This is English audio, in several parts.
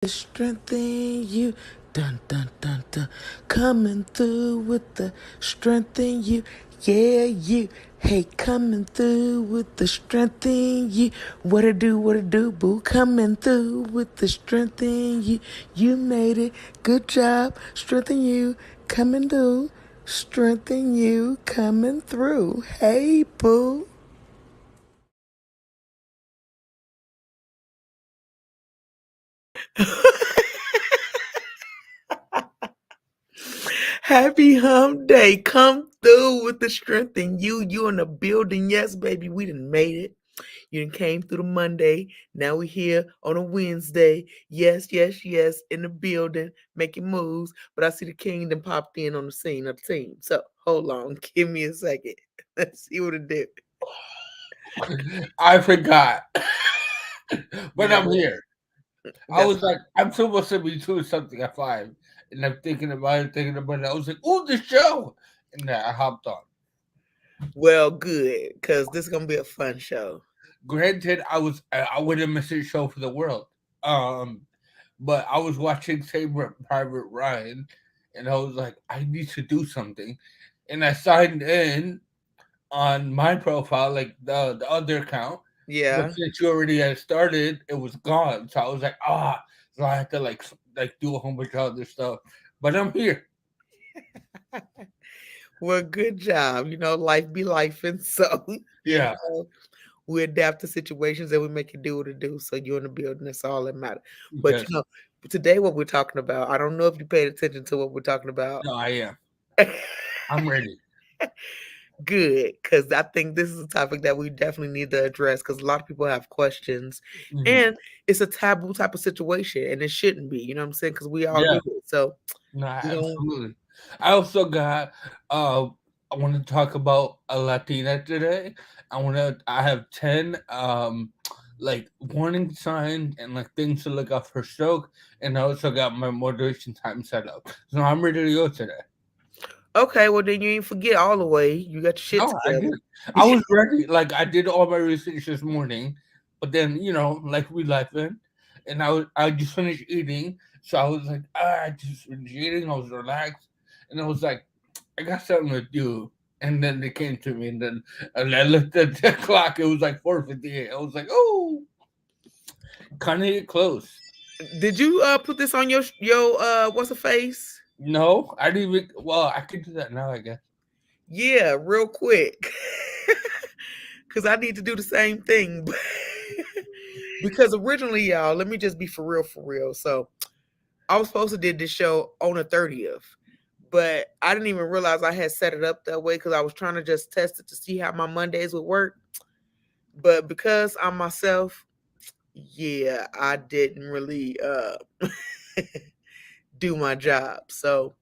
Strength in you, dun dun dun dun, coming through with the strength in you, yeah you, hey coming through with the strength in you, what it do, boo, coming through with the strength in you, you made it, good job, strength in you, coming through, strength in you, coming through, hey boo. Happy hump day. Come through with the strength in you. You in the building. Yes, baby. We done made it. You done came through the Monday. Now we here on a Wednesday. Yes, yes, yes. In the building, making moves. But I see the king done popped in on the scene of the team. So hold on. Give me a second. Let's see what it did. I forgot, but I'm No, here. I that's was like, I'm supposed to be doing something at 5, and I'm thinking about it. I was like, oh, the show, and then I hopped on. well good. Cause this is gonna be a fun show. Granted, I wouldn't miss a show for the world. Um, but I was watching Saber Private Ryan, and I was like, I need to do something, and I signed in on my profile, like the other account. But Yeah. since you already had started, it was gone. So I was like, ah, so I had to like do a whole bunch of other stuff. But I'm here. Well, good job. You know, life be life, and so you Yeah. know we adapt to situations and we make it do what it do. So you're in the building. That's all that matters. But Yes. today what we're talking about, I don't know if you paid attention to what we're talking about. No, I am. I'm ready. Good, because I think this is a topic that we definitely need to address because a lot of people have questions, Hmm. and it's a taboo type of situation, and it shouldn't be. You know what I'm saying? Because we all do Yeah. it. So No, you know, absolutely. I also got. I want to talk about a Latina today. I have 10 like warning signs and like things to look out for stroke, and I also got my motivation time set up. So I'm ready to go today. okay, well then you ain't forget all the way. You got your shit No, I together. did. I was ready. Like I did all my research this morning, but then like we life in, and I just finished eating, so I was like, I just finished eating. I was relaxed, and I was like, I got something to do. And then they came to me, and I looked at the clock. It was like 4:58. I was like, oh, kind of get close. Did you put this on your what's a face? No, I didn't even. Well, I could do that now, I guess. Yeah, real quick. Cause I need to do the same thing. Because originally, y'all, let me just be for real, for real. So I was supposed to did this show on the 30th, but I didn't even realize I had set it up that way because I was trying to just test it to see how my Mondays would work. But because I'm myself, yeah, I didn't really do my job. So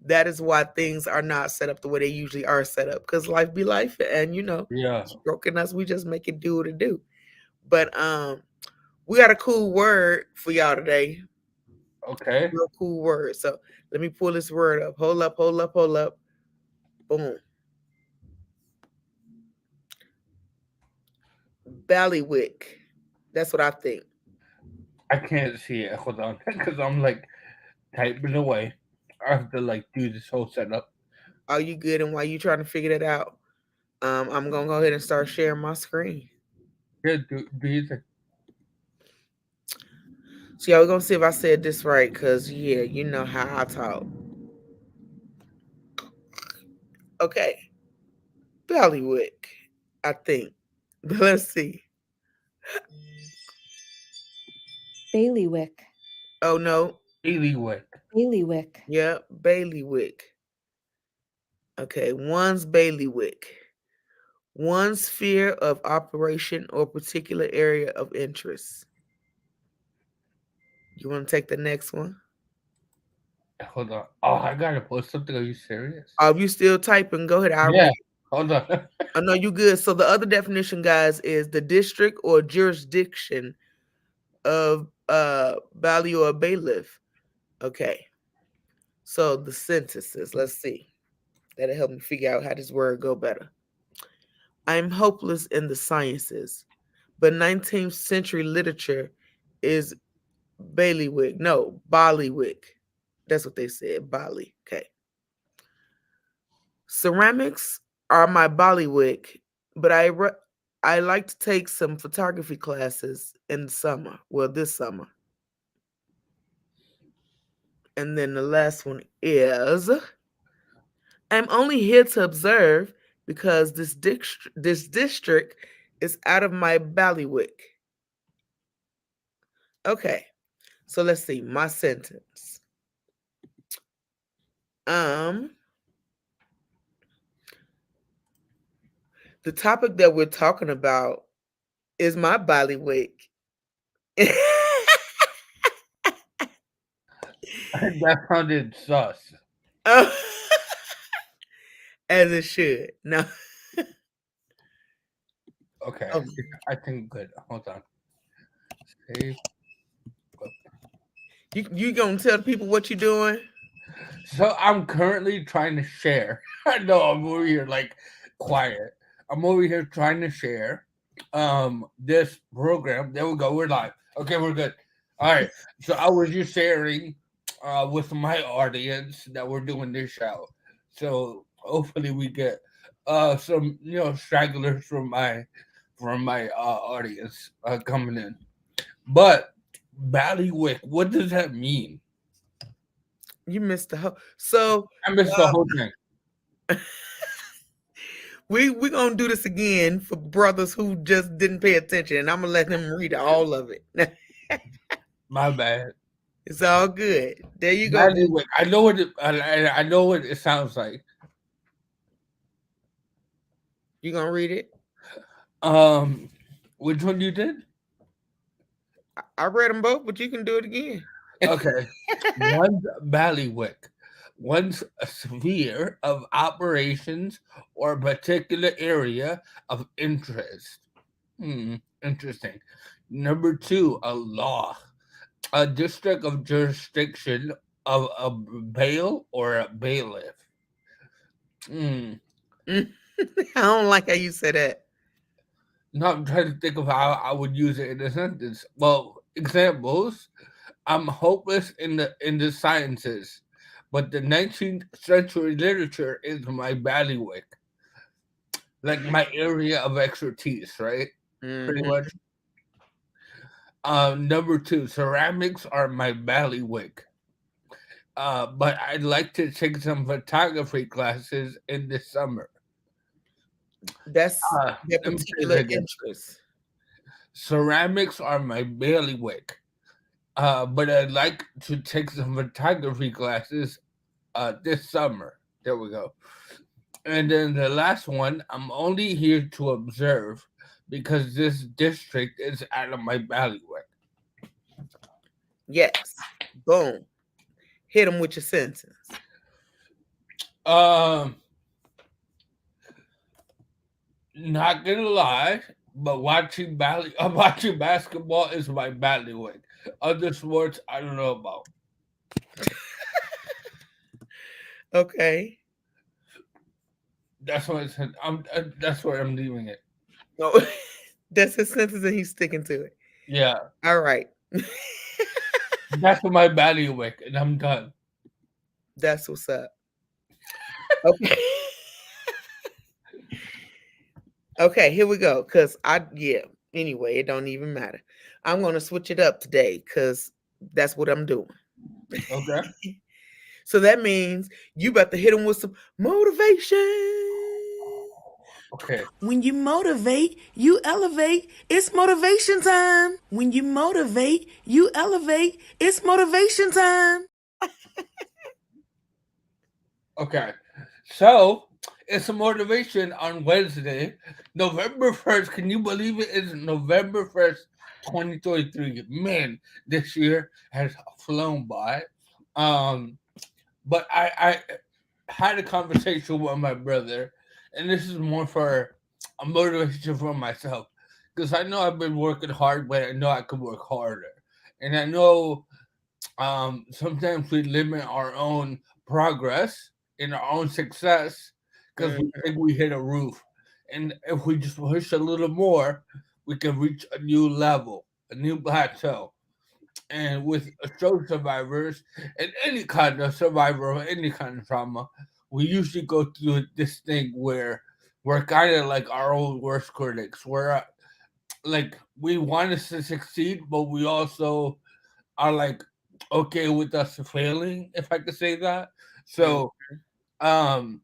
that is why things are not set up the way they usually are set up. Because life be life, and Yeah. stroking us, we just make it do what it do. But we got a cool word for y'all today. Okay. Real cool word. So let me pull this word up. Hold up, hold up, hold up. Boom. Ballywick. That's what I think. I can't see it. Hold on, because I'm like typing away. I have to like do this whole setup. Are you good? And while you trying to figure that out, I'm gonna go ahead and start sharing my screen. Yeah, do you think? So y'all, we're gonna see if I said this right, cause yeah, you know how I talk. Okay, Ballywick, I think. But let's see. Bailiwick. Oh no, Bailiwick. Bailiwick. yeah, Bailiwick. Okay, one's Bailiwick. One sphere of operation or particular area of interest. You want to take the next one? Hold on. Oh, I gotta post something. Are you serious? If you still typing, go ahead. I'll Yeah. read. Hold on. I know you good. So the other definition, guys, is the district or jurisdiction of value or bailiff. Okay. So the sentences. Let's see. That'll help me figure out how this word go better. I'm hopeless in the sciences, but 19th century literature is Bailiwick. No, Bollywick. That's what they said. Bali. Okay. Ceramics are my Bollywick, but I like to take some photography classes in the summer. Well, this summer. And then the last one is I'm only here to observe because this district is out of my bailiwick. Okay, so let's see my sentence. Um, the topic that we're talking about is my bailiwick. That sounded sus. Oh, as it should. No. Okay, Oh, I think good. Hold on. Save. you gonna tell the people what you doing? So I'm currently trying to share. I know I'm over here like quiet. I'm over here trying to share this program. There we go. We're live. Okay, we're good. All right. So I was just sharing with my audience that we're doing this show. So hopefully we get some stragglers from my audience coming in. But Ballywick, what does that mean? You missed the whole. So I missed the whole thing. we gonna do this again for brothers who just didn't pay attention, and I'm gonna let them read all of it. My bad. It's all good. There you go, boo. Ballywick. I know what I know what it sounds like. You gonna read it? Um, which one you did? I read them both, but you can do it again. Okay, one's Ballywick. One's a sphere of operations or a particular area of interest. Interesting. Number two, a law, a district of jurisdiction of a bail or a bailiff. Hmm. I don't like how you said that. No, I'm trying to think of how I would use it in a sentence. Well, examples. I'm hopeless in the sciences, but the 19th century literature is my bailiwick, like my area of expertise, right? Pretty Mhm. much. Number two, ceramics are my bailiwick. But I'd like to take some photography classes in the summer. That's their Let me say this particular again. interest. Ceramics are my bailiwick. But I'd like to take some photography classes this summer. There we go. And then the last one, I'm only here to observe because this district is out of my bailiwick. Yes. Boom. Hit them with your sentence. Um, Not gonna lie, but watching basketball is my bailiwick. Other sports, I don't know about. Okay. That's what I said. That's where I'm leaving it. No, that's his sentence, and he's sticking to it. Yeah, All right. that's my bailiwick, and I'm done. That's what's up. Okay. Okay, here we go. Anyway, it don't even matter. I'm gonna switch it up today because that's what I'm doing. Okay. So that means you about to hit them with some motivation. Okay. When you motivate, you elevate. It's motivation time. When you motivate, you elevate. It's motivation time. Okay. So it's a motivation on Wednesday, November 1st. Can you believe it? It's November 1st, 2023. Man, this year has flown by. Um, but I had a conversation with my brother, and this is more for a motivation for myself. Because I know I've been working hard, but I know I could work harder. And I know sometimes we limit our own progress and our own success because we think we hit a roof. And if we just push a little more, we can reach a new level, a new plateau. and with stroke survivors and any kind of survivor of any kind of trauma, we usually go through this thing where we're kind of like our own worst critics. We're like we want us to succeed, but we also are like okay with us failing, if I could say that. Mm. So, um,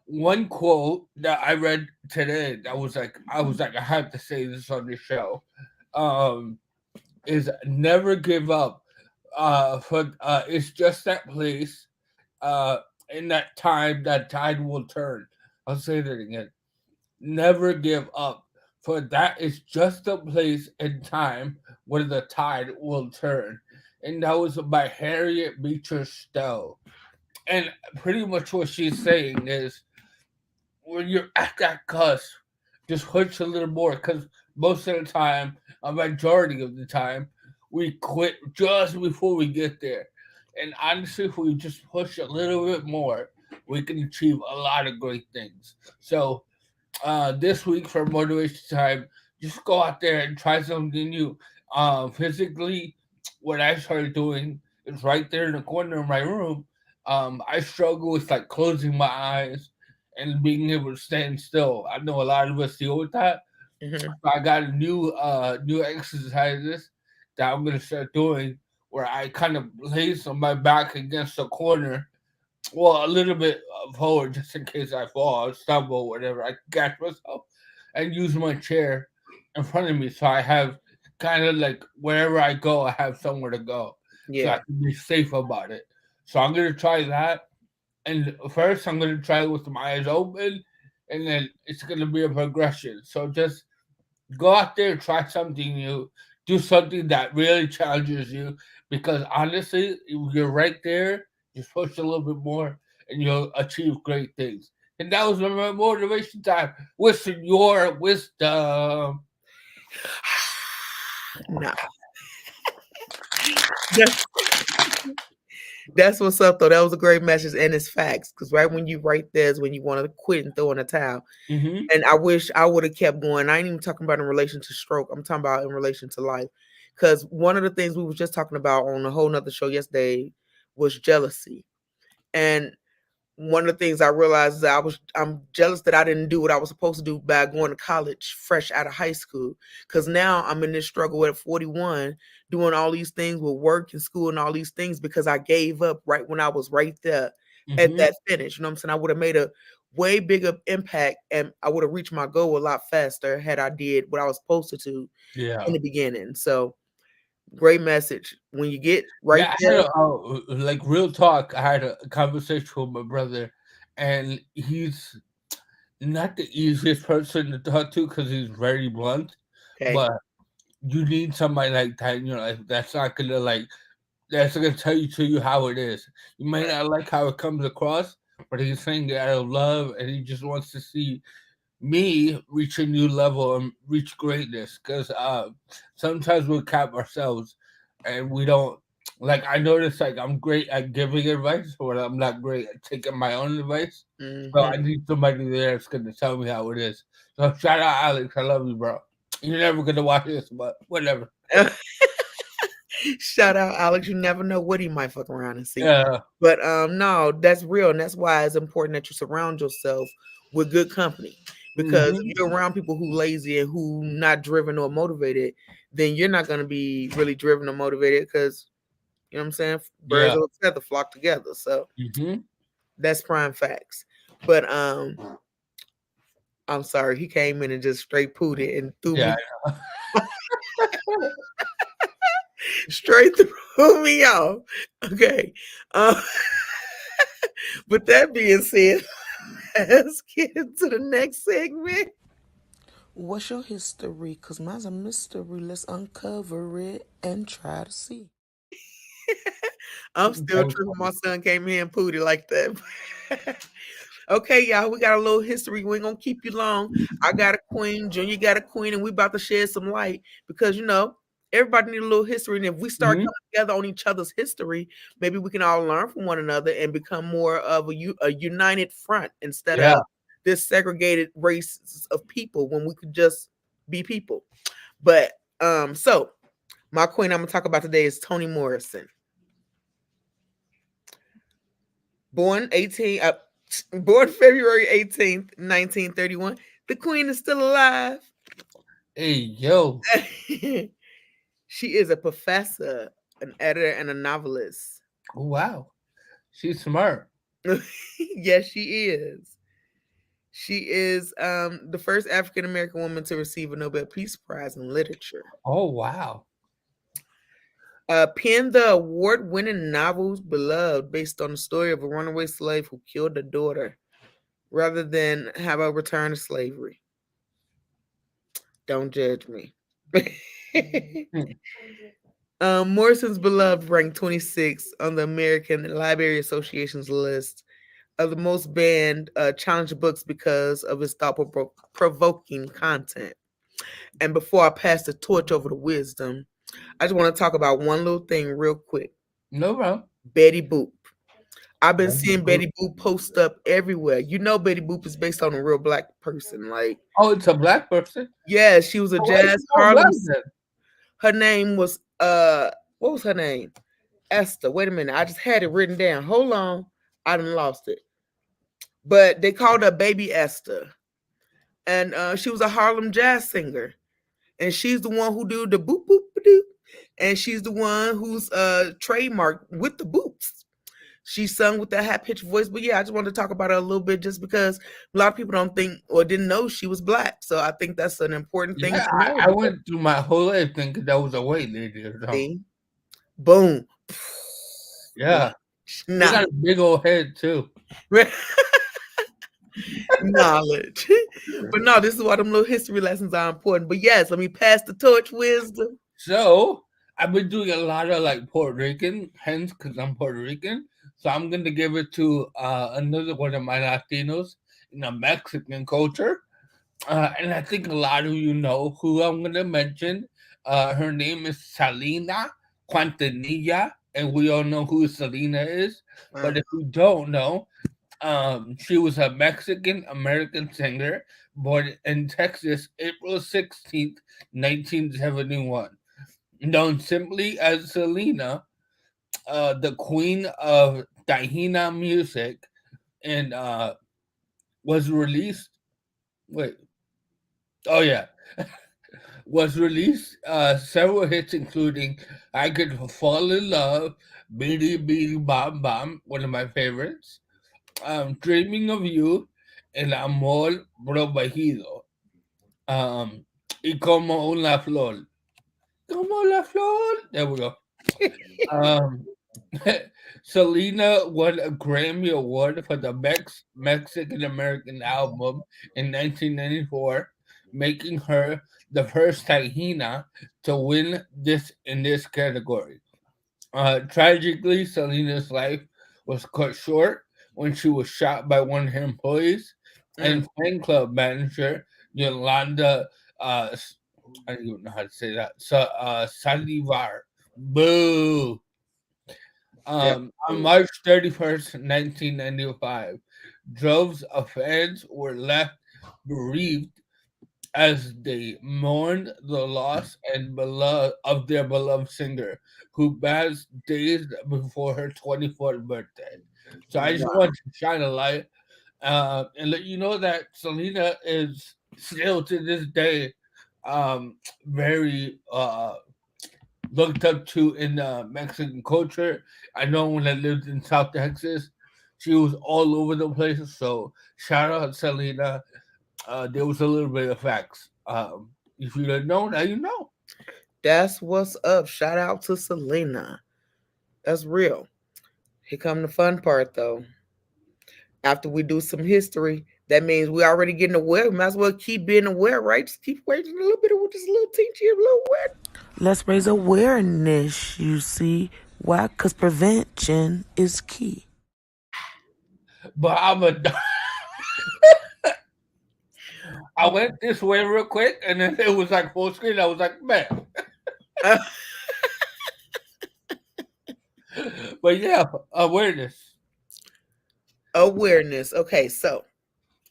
one quote that I read today that was like I have to say this on the show. Um, is never give up. For it's just that place. Uh, in that time, that tide will turn. I'll say that again. Never give up, for that is just a place and time where the tide will turn. And that was by Harriet Beecher Stowe. And pretty much what she's saying is when you're at that cusp, just push a little more because most of the time, a majority of the time, we quit just before we get there. And honestly, if we just push a little bit more, we can achieve a lot of great things. So, this week for motivation time, just go out there and try something new. Physically, what I started doing is right there in the corner of my room. I struggle with like closing my eyes and being able to stand still. I know a lot of us deal with that. Mhm. So I got a new exercises that I'm gonna start doing where I kind of place on my back against the corner, well, a little bit forward just in case I fall, stumble, whatever. I catch myself and use my chair in front of me so I have kind of like wherever I go, I have somewhere to go, so I Yeah. can be safe about it. So I'm gonna try that, and first I'm gonna try it with my eyes open, and then it's gonna be a progression. So just go out there, try something new, do something that really challenges you. Because honestly, if you're right there, just push a little bit more, and you'll achieve great things. And that was my motivation time. With your wisdom. No, that's that's what's up though. That was a great message, and it's facts. Because right when you write this, when you want to quit and throw in a towel. Mm-hmm. And I wish I would have kept going. I ain't even talking about in relation to stroke. I'm talking about in relation to life. Because one of the things we was just talking about on a whole nother show yesterday was jealousy. And one of the things I realized is that I'm jealous that I didn't do what I was supposed to do by going to college fresh out of high school. Cause now I'm in this struggle at 41, doing all these things with work and school and all these things because I gave up right when I was right there at Mm-hmm. that finish. You know what I'm saying? I would have made a way bigger impact and I would have reached my goal a lot faster had I did what I was supposed to do in Yeah. the beginning. So great message. When you get right Yeah, I had there, like real talk. I had a conversation with my brother, and he's not the easiest person to talk to because he's very blunt. okay. But you need somebody like that in your life that's not gonna like that's gonna tell you how it is. You may not like how it comes across, but he's saying it out of love, and he just wants to see me reach a new level and reach greatness. Because sometimes we cap ourselves, and we don't. Like I notice, like I'm great at giving advice, but I'm not great at taking my own advice. So I Mhm. need somebody there that's gonna tell me how it is. So shout out Alex, I love you, bro. You're never gonna watch this, but whatever. Shout out Alex. You never know what he might fuck around and see. Yeah. But no, that's real, and that's why it's important that you surround yourself with good company. Because if Hmm. you're around people who lazy and who not driven or motivated, then you're not gonna be really driven or motivated because you know what I'm saying? Birds Yeah. of a feather flock together. So Hmm. that's prime facts. But I'm sorry, he came in and just straight pooed it and threw Yeah. me straight threw me off. Okay. Um, with that being said, let's get into the next segment. What's your history? Because mine's a mystery. Let's uncover it and try to see. I'm That still was tripping. funny. My son came here and pooed like that. Okay, y'all, we got a little history. We ain't gonna keep you long. I got a queen, Junior got a queen, and we about to shed some light because everybody need a little history. And if we start Hmm. coming together on each other's history, maybe we can all learn from one another and become more of a united front instead of Yeah. this segregated race of people when we could just be people. But so My queen I'm gonna talk about today is Toni Morrison. Born 18 uh, born February 18th, 1931. The queen is still alive. Hey, yo. She is a professor, an editor, and a novelist. Oh, wow. She's smart. Yes, she is. She is the first African American woman to receive a Nobel Peace Prize in literature. Oh, wow. Penned the award-winning novels Beloved, based on the story of a runaway slave who killed a daughter rather than have her return to slavery. Don't judge me. Hmm. Morrison's Beloved ranked 26 on the American Library Association's list of the most banned challenge books because of its thought-provoking content. And before I pass the torch over to Wisdom, I just want to talk about one little thing real quick. No problem. Betty Boop. I've been seeing Betty Boop post up everywhere. You know Betty Boop is based on a real black person. Like, Oh, it's a black person? yeah, she was a Oh, why is jazz she all Harlem. black then? Her name was what was her name? Esther. Wait a minute. I just had it written down. Hold on. I done lost it. But they called her Baby Esther. And she was a Harlem jazz singer. And she's the one who do the boop boop doop. And she's the one who's trademarked with the boops. She sung with that high pitched voice. But yeah, I just wanted to talk about her a little bit just because a lot of people don't think or didn't know she was black. So I think that's an important thing Yeah, to know. I went through my whole life thinking that was a white lady or something. See? Boom. Yeah. She Nah. got a big old head, too. Knowledge. But no, this is why them little history lessons are important. But yes, let me pass the torch, Wisdom. So, I've been doing a lot of like Puerto Rican, hence because I'm Puerto Rican. So, I'm going to give it to another one of my Latinos in the Mexican culture. And I think a lot of you know who I'm going to mention. Her name is Salina Quintanilla, and we all know who Selena is. But if you don't know, she was a Mexican American singer born in Texas April 16th, 1971. Known simply as Selena, the queen of Tahina music, and was released. Wait, oh yeah, was released several hits, including "I Could Fall in Love," "Beady Beady Bam Bam," one of my favorites, "Dreaming of You," and "Amor Protegido." Y como una flor. Como la flor. There we go. Um, Selena won a Grammy Award for the Mexican American album in 1994, making her the first Latina to win this in this category. Tragically, Selena's life was cut short when she was shot by one of her employees and fan club manager Yolanda. I don't even know how to say that. So, Salivar. Boo. On March 31st, 1995, droves of fans were left bereaved as they mourned the loss of their beloved singer, who passed days before her 24th birthday. So I just want to shine a light and let you know that Selena is still to this day very looked up to in Mexican culture. I know when I lived in South Texas, she was all over the place. So shout out Selena. There was a little bit of facts. If you don't know, now you know. That's what's up. Shout out to Selena. That's real. Here come the fun part though. After we do some history, that means we're already getting aware. We might as well keep being aware, right? Just keep waiting a little bit of just a little teaching, a little aware. Let's raise awareness, you see. Why? Because prevention is key. But I went this way real quick, and then it was like full screen. I was like, man. But yeah, awareness. Awareness. Okay, so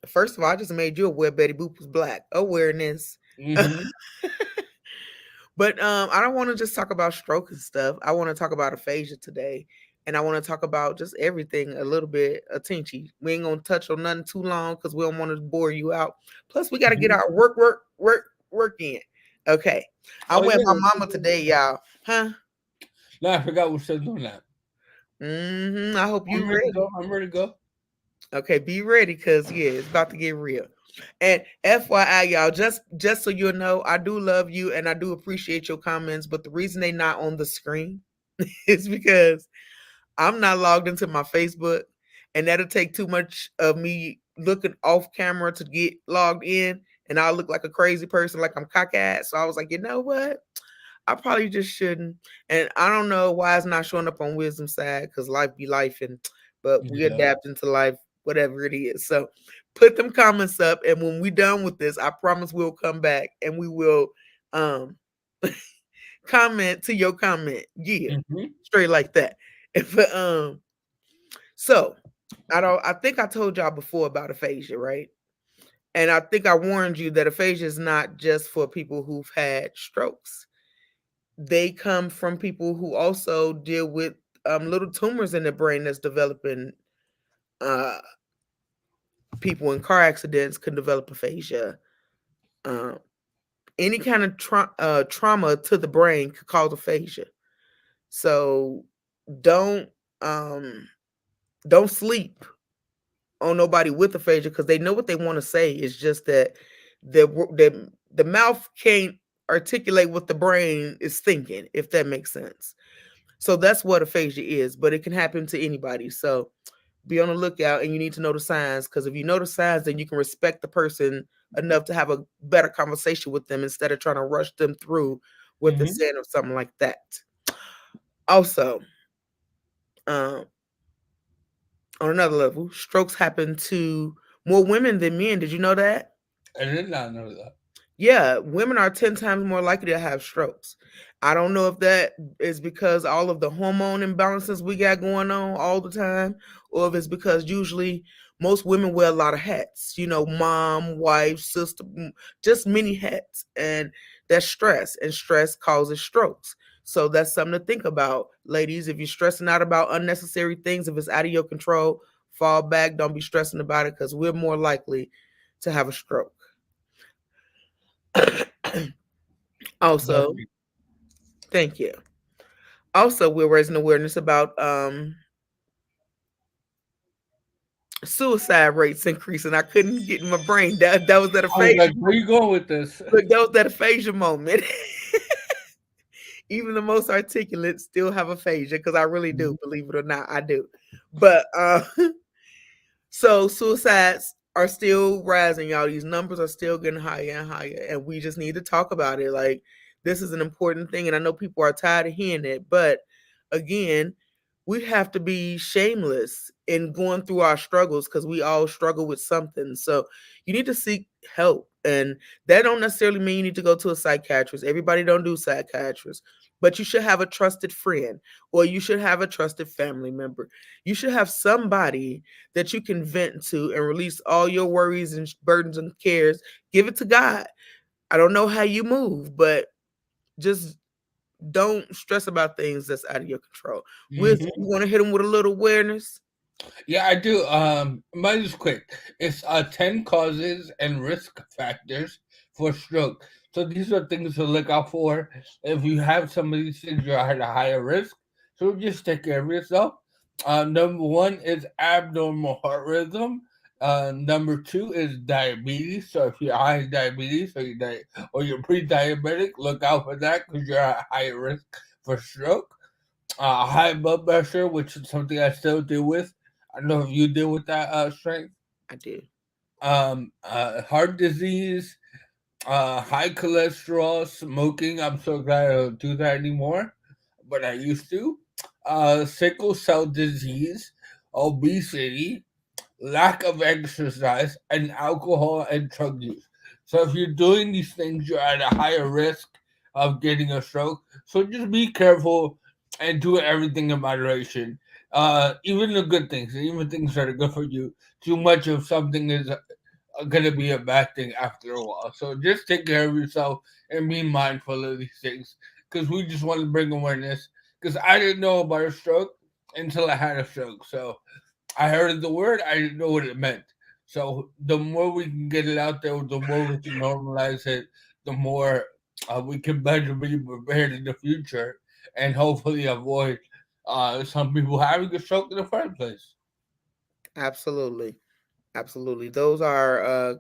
first of all, I just made you aware Betty Boop was black. Awareness. Mm-hmm. But I don't want to just talk about stroke and stuff. I want to talk about aphasia today. And I want to talk about just everything a little bit, a tinchy. We ain't gonna touch on nothing too long because we don't want to bore you out. Plus, we gotta get Mhm. our work in. Okay. I'm Oh with yeah. my mama today, y'all. Huh? No, I forgot we said doing that. I hope I'm you ready to ready. go. I'm ready to go. Okay, be ready because yeah, it's about to get real. And FYI, y'all, just so you know, I do love you and I do appreciate your comments, but the reason they not on the screen is because I'm not logged into my Facebook, and that'll take too much of me looking off camera to get logged in, and I'll look like a crazy person, like I'm cockeyed. So I was like, you know what? I probably just shouldn't. And I don't know why it's not showing up on Wisdom side because life be life, and but we Yeah. adapt into life, whatever it is. So put them comments up, and when we done with this, I promise we'll come back and we will um comment to your comment. Yeah, Hmm. straight like that. But so I think I told y'all before about aphasia, right? And I think I warned you that aphasia is not just for people who've had strokes. They come from people who also deal with little tumors in the brain that's developing. Uh, People in car accidents can develop aphasia. Um, any kind of trauma to the brain could cause aphasia. So don't um, don't sleep on nobody with aphasia because they know what they want to say. It's just that the mouth can't articulate what the brain is thinking, if that makes sense. So that's what aphasia is, but it can happen to anybody. So be on the lookout and you need to know the signs because if you know the signs, then you can respect the person enough to have a better conversation with them instead of trying to rush them through what they're Hmm. saying or something like that. Also, um, on another level, strokes happen to more women than men. Did you know that? I did not know that. Yeah, women are 10 times more likely to have strokes. I don't know if that is because all of the hormone imbalances we got going on all the time, or if it's because usually most women wear a lot of hats, mom, wife, sister, just many hats. And that's stress, and stress causes strokes. So that's something to think about. Ladies, if you're stressing out about unnecessary things, if it's out of your control, fall back. Don't be stressing about it because we're more likely to have a stroke. Also, Lovely. thank you. Also, we're raising awareness about suicide rates increasing. I couldn't get in my brain. That was that I was aphasia like, where you going with this? look, that was that aphasia moment. Even the most articulate still have aphasia because I really do, Mhm. believe it or not, I do. But so suicides are still rising, y'all. These numbers are still getting higher and higher, and we just need to talk about it. Like this is an important thing, and I know people are tired of hearing it, but again, we have to be shameless in going through our struggles because we all struggle with something. So you need to seek help, and that don't necessarily mean you need to go to a psychiatrist. Everybody don't do psychiatrists, but you should have a trusted friend, or you should have a trusted family member. You should have somebody that you can vent to and release all your worries and burdens and cares. Give it to God. I don't know how you move, but just don't stress about things that's out of your control. Wisdom, Mhm. you want to hit them with a little awareness? Yeah, I do. Mine is quick. It's 10 causes and risk factors for stroke. So these are things to look out for. If you have some of these things, you're at a higher risk. So just take care of yourself. Number one is abnormal heart rhythm. Number two is diabetes. So if you're high in diabetes or you're pre-diabetic, look out for that because you're at higher risk for stroke. High blood pressure, which is something I still deal with. I don't know if you deal with that strength. I do. Heart disease, high cholesterol, smoking. I'm so glad I don't do that anymore, but I used to. Sickle cell disease, obesity, lack of exercise, and alcohol and drug use. So if you're doing these things, you're at a higher risk of getting a stroke. So just be careful and do everything in moderation. Even the good things, even things that are good for you. Too much of something is going to be a bad thing after a while. So just take care of yourself and be mindful of these things because we just want to bring awareness. Because I didn't know about a stroke until I had a stroke. So I heard the word, I didn't know what it meant. So the more we can get it out there, the more we can normalize it, the more we can better be prepared in the future and hopefully avoid some people having a stroke in the first place. Absolutely. Absolutely. Those are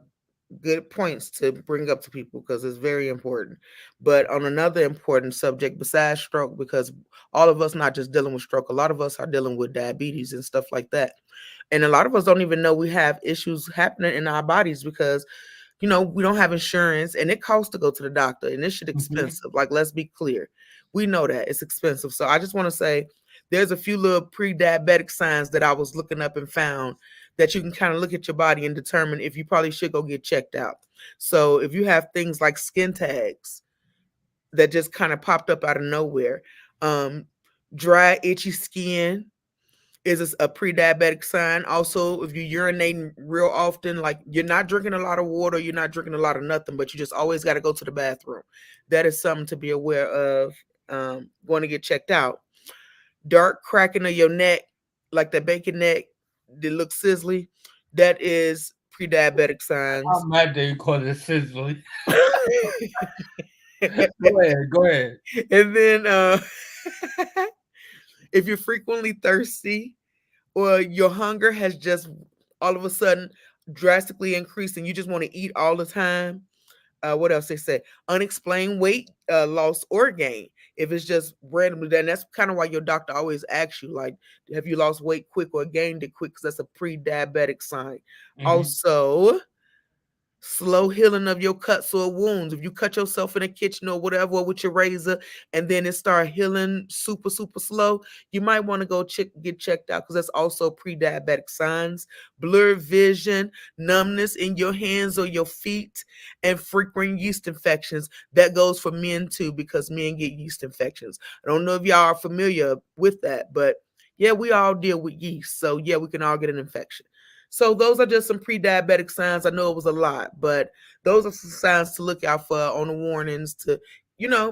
good points to bring up to people because it's very important. But on another important subject besides stroke, because all of us not just dealing with stroke, a lot of us are dealing with diabetes and stuff like that. And a lot of us don't even know we have issues happening in our bodies because we don't have insurance and it costs to go to the doctor and this shit Hmm. expensive. Like, let's be clear. We know that it's expensive. So I just want to say there's a few little pre-diabetic signs that I was looking up and found that you can kind of look at your body and determine if you probably should go get checked out. So if you have things like skin tags that just kind of popped up out of nowhere, um, dry, itchy skin, is a pre-diabetic sign. Also, if you're urinating real often, like you're not drinking a lot of water, you're not drinking a lot of nothing, but you just always got to go to the bathroom. That is something to be aware of. Going to get checked out. Dark cracking of your neck, like that bacon neck that looks sizzly, that is pre-diabetic signs. I'm mad that you call it sizzling. Go ahead, go ahead. And then if you're frequently thirsty, or your hunger has just all of a sudden drastically increased and you just want to eat all the time. What else they say? Unexplained weight loss or gain. If it's just randomly, then that's kind of why your doctor always asks you, like, have you lost weight quick or gained it quick? Because that's a pre-diabetic sign. Hmm. Also, slow healing of your cuts or wounds. If you cut yourself in the kitchen or whatever with your razor and then it start healing super slow, you might want to go get checked out because that's also pre-diabetic signs. Blurred vision, numbness in your hands or your feet, and frequent yeast infections. That goes for men too because men get yeast infections. I don't know if y'all are familiar with that, but yeah, we all deal with yeast. So yeah, we can all get an infection. So those are just some pre-diabetic signs. I know it was a lot, but those are some signs to look out for on the warnings to,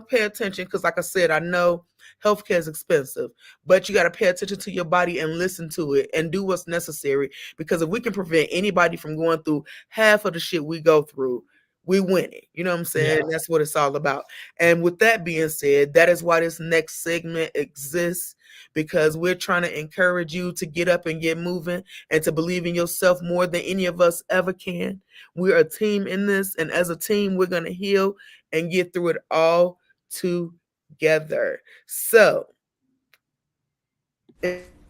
pay attention. Because like I said, I know healthcare is expensive, but you got to pay attention to your body and listen to it and do what's necessary. Because if we can prevent anybody from going through half of the shit we go through, we win it. You know what I'm saying? Yeah. That's what it's all about. And with that being said, that is why this next segment exists because we're trying to encourage you to get up and get moving and to believe in yourself more than any of us ever can. We're a team in this, and as a team, we're going to heal and get through it all together. So,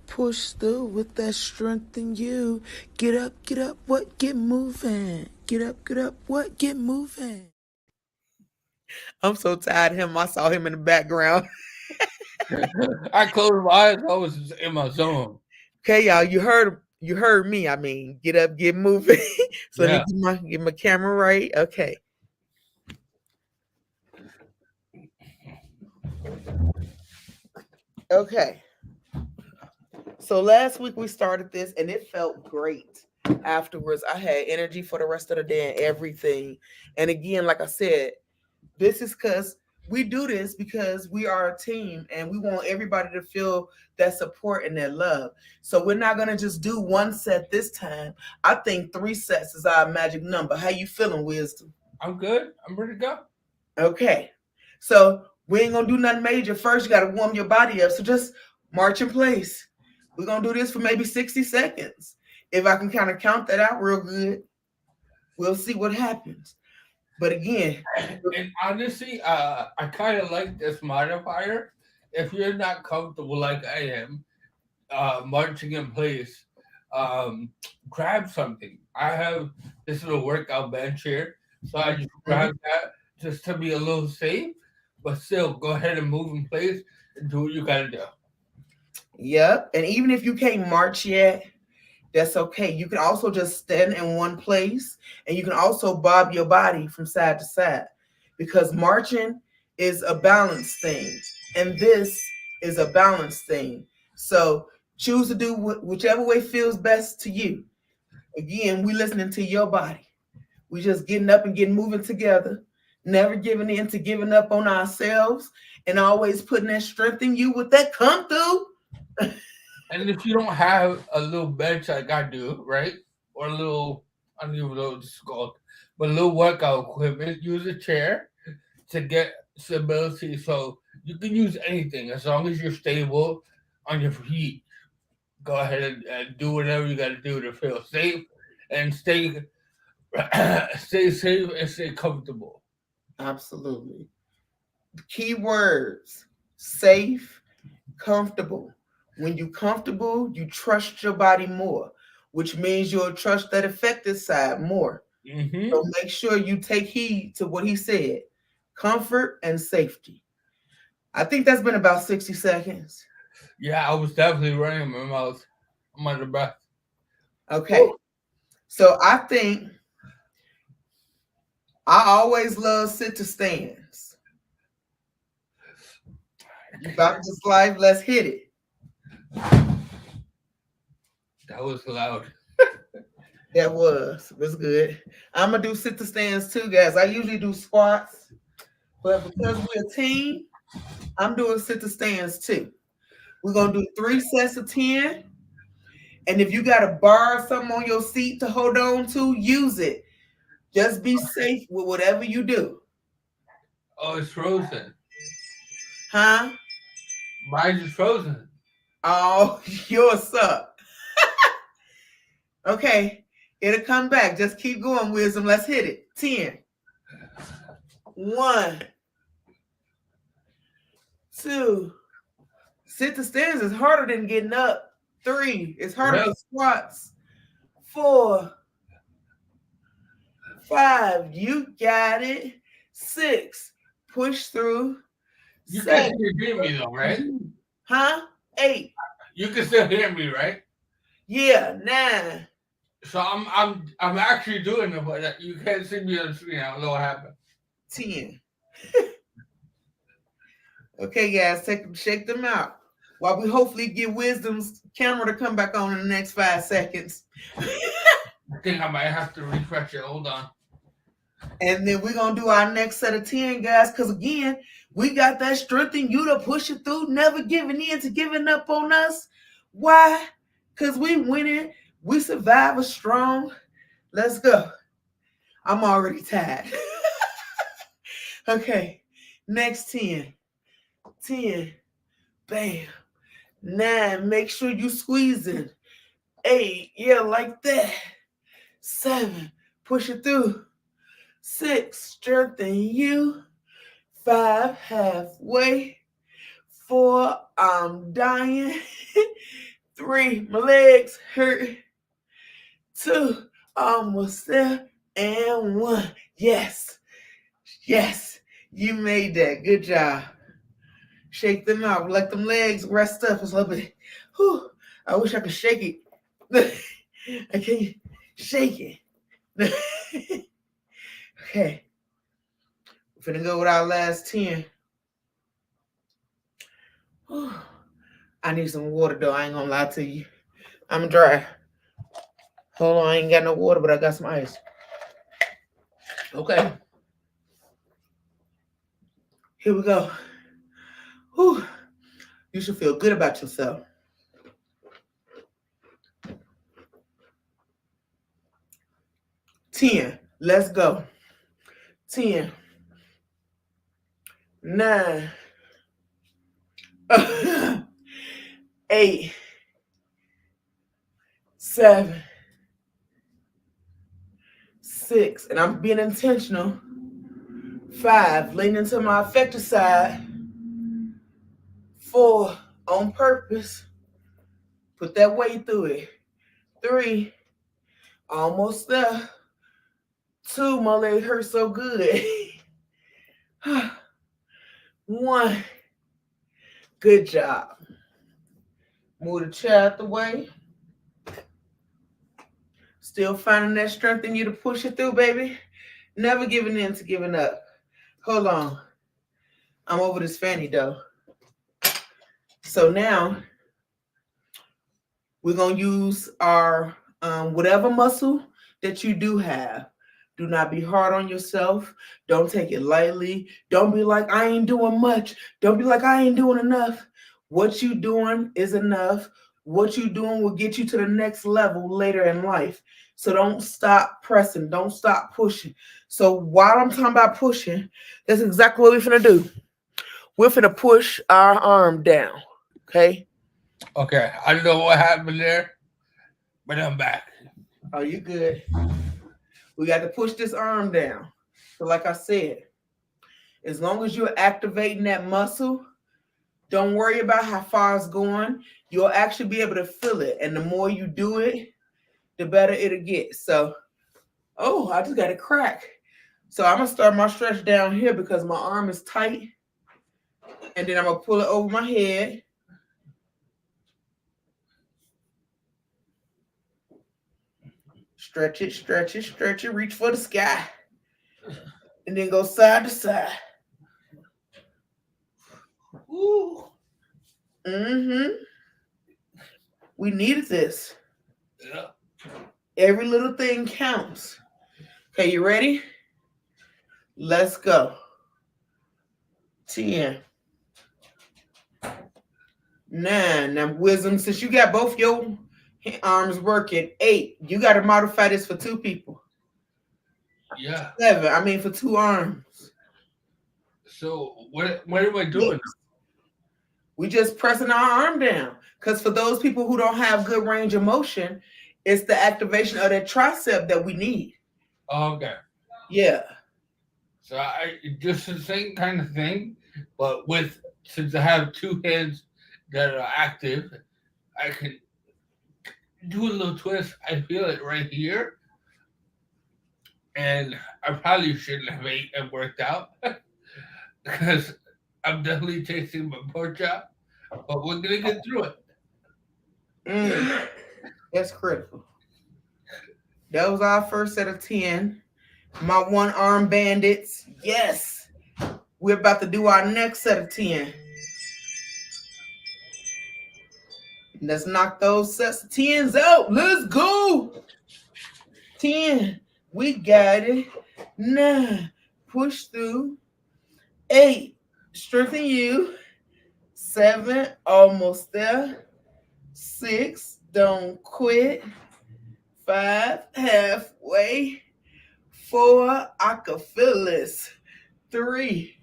push through with that strength in you. Get up, what? Get moving. Get up, what? Get moving. I'm so tired of him. I saw him in the background. I closed my eyes, I was in my zone. Okay, y'all, you heard me. I mean, get up, get moving. So let me Yeah. get my camera right. Okay. Okay. So last week we started this and it felt great. Afterwards, I had energy for the rest of the day and everything. And again, like I said, this is because we do this because we are a team and we want everybody to feel that support and that love. So we're not gonna just do one set this time. I think 3 sets is our magic number. How you feeling, Wisdom? I'm good. I'm ready to go. Okay. So we ain't gonna do nothing major. First, you gotta warm your body up. So just march in place. We're gonna do this for maybe 60 seconds. If I can kind of count that out real good, we'll see what happens. But again, And honestly, I kind of like this modifier. If you're not comfortable like I am, marching in place, um, grab something. I have this little workout bench here, so I just mhm, grab that just to be a little safe, but still go ahead and move in place and do what you gotta do. yep. And even if you can't march yet, that's okay. You can also just stand in one place and you can also bob your body from side to side because marching is a balance thing and this is a balance thing. So choose to do whichever way feels best to you. Again, we listening to your body. We just getting up and getting moving together. never giving in to giving up on ourselves, and always putting that strength in you with that come through. And if you don't have a little bench like I do, right? Or a little, I don't even know what it's called, but a little workout equipment, use a chair to get stability. So you can use anything as long as you're stable on your feet. Go ahead and do whatever you got to do to feel safe and stay stay safe and stay comfortable. Absolutely. Key words: safe, comfortable. When you're comfortable, you trust your body more, which means you'll trust that affected side more. Hmm. So make sure you take heed to what he said: comfort and safety. I think that's been about 60 seconds. Yeah, I was definitely running my mouth. I'm out of breath. Okay. Woo. So I think I always love sit to stands. You about this life, let's hit it. That was loud. That was good. I'm gonna do sit to stands too, guys. I usually do squats, but because we're a team, I'm doing sit to stands too. We're gonna do 3 sets of 10. And if you got a bar or something on your seat to hold on to, use it. Just be safe with whatever you do. Oh, it's frozen. Huh? Mine is frozen. Oh, yours up. Okay. It'll come back. Just keep going, wisdom. Let's hit it. 10. 1, 2. Sit to stands is harder than getting up. 3. It's harder Really? than squats. 4, 5. You got it. 6. Push through. You can 7. still hear me though, right? Huh? 8. You can still hear me, right? Yeah. 9. So I'm actually doing it, but you can't see me on the screen. I don't know what happened. 10. Okay, guys, shake them out. While we hopefully get Wisdom's camera to come back on in the next 5 seconds. I think I might have to refresh it. Hold on. And then we're going to do our next set of 10, guys, because again, we got that strength in you to push it through, never giving in to giving up on us. Why? Because we winning. We survive strong. Let's go. I'm already tired. Okay, next 10. 10. Bam. 9. Make sure you squeezing. 8. Yeah, like that. 7. Push it through. 6. Strengthen you. 5. Halfway. 4. I'm dying. 3. My legs hurt. 2. Almost there. And 1. Yes. Yes. You made that. Good job. Shake them out. Let them legs rest up a little bit. Whew. I wish I could shake it. I can't shake it. Okay. We're finna go with our last 10. Whew. I need some water though. I ain't gonna lie to you. I'm dry. Hold on, I ain't got no water, but I got some ice. Okay. Here we go. Whew. You should feel good about yourself. 10. Let's go. 10. 9. 8. 7. 6. And I'm being intentional. 5. Leaning to my effective side. 4. On purpose. Put that weight through it. 3. Almost there. 2. My leg hurts so good. 1. Good job. Move the chair out the way. Still finding that strength in you to push it through, baby. Never giving in to giving up. Hold on. I'm over this fanny though. So now we're going to use our whatever muscle that you do have Do not be hard on yourself. Don't take it lightly. Don't be like, I ain't doing much. Don't be like, I ain't doing enough. What you doing is enough. What you doing will get you to the next level later in life. So don't stop pressing. Don't stop pushing. So while I'm talking about pushing, that's exactly what we're finna do. We're finna push our arm down. Okay? Okay, I don't know what happened there, but I'm back. Are you good? We got to push this arm down. So, like I said, as long as you're activating that muscle, don't worry about how far it's going. You'll actually be able to feel it. And the more you do it, the better it'll get. So, oh, I just got a crack. So I'm gonna start my stretch down here because my arm is tight. And then I'm gonna pull it over my head. Stretch it, stretch it, stretch it, reach for the sky. And then go side to side. Ooh. Mm-hmm. We needed this. Yeah. Every little thing counts. Okay, you ready? Let's go. 10. 9. Now, wisdom, since you got both your arms working, 8. You got to modify this for 2 people. Yeah. 7. I mean, for 2 arms. So what am I doing? We just pressing our arm down. Because for those people who don't have good range of motion, it's the activation of that tricep that we need. Okay. Yeah. So I just the same kind of thing, but with since I have 2 hands that are active, I can do a little twist. I feel it right here, and I probably shouldn't have ate and worked out because I'm definitely tasting my pork chop. But we're gonna get through it. That's critical. That was our first set of 10. My one arm bandits. Yes. We're about to do our next set of 10. Let's knock those sets of 10s out. Let's go. 10. We got it. 9. Push through. 8. Strengthen you. 7. Almost there. 6. Don't quit. 5. Halfway. 4. I can feel this. 3.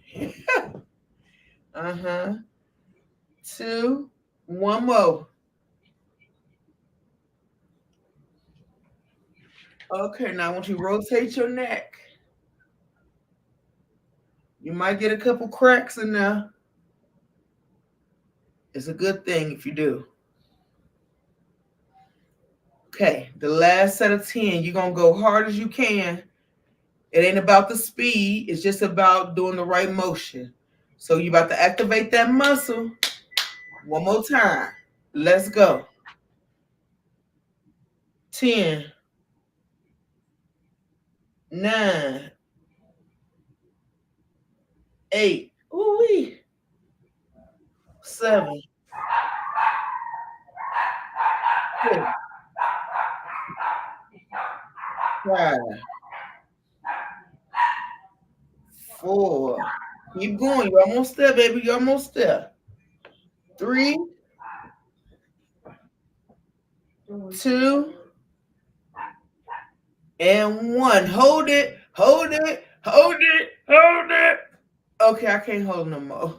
2. One more. Okay, now I want you to rotate your neck. You might get a couple cracks in there. It's a good thing if you do. Okay, the last set of 10, you're going to go hard as you can. It ain't about the speed. It's just about doing the right motion. So you're about to activate that muscle. One more time. Let's go. 10. 9. 8. Ooh-wee. 7. 6. 5. 4. Keep going. You're almost there, baby. You're almost there. 3. 2. And 1. Hold it. Hold it. Hold it. Hold it. Okay, I can't hold no more.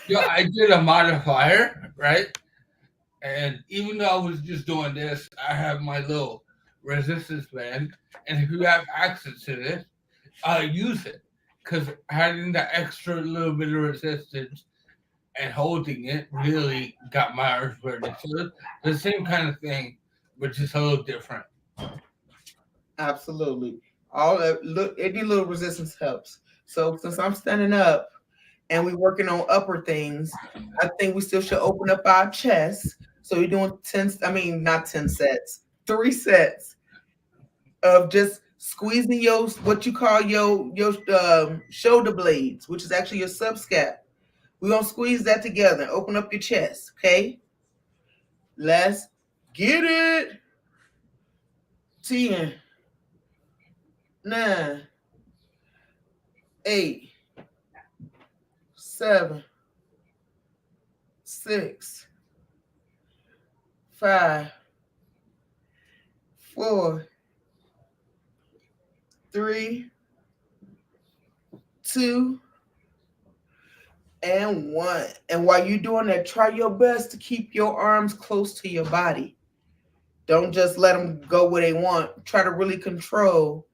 Yeah, I did a modifier, right? And even though I was just doing this, I have my little resistance band. And if you have access to this, use it. Because having that extra little bit of resistance and holding it really got my arms burning. So the same kind of thing, but just a little different. Absolutely. All look, any little resistance helps. So since I'm standing up and we're working on upper things, I think we still should open up our chest. So we're doing 10, I mean not 10 sets, 3 sets of just squeezing your what you call your shoulder blades, which is actually your subscap. We're gonna squeeze that together. Open up your chest, okay? Let's get it. 10. 9, 8, 7, 6, 5, 4, 3, 2, and 1. And while you're doing that, try your best to keep your arms close to your body. Don't just let them go where they want. Try to really control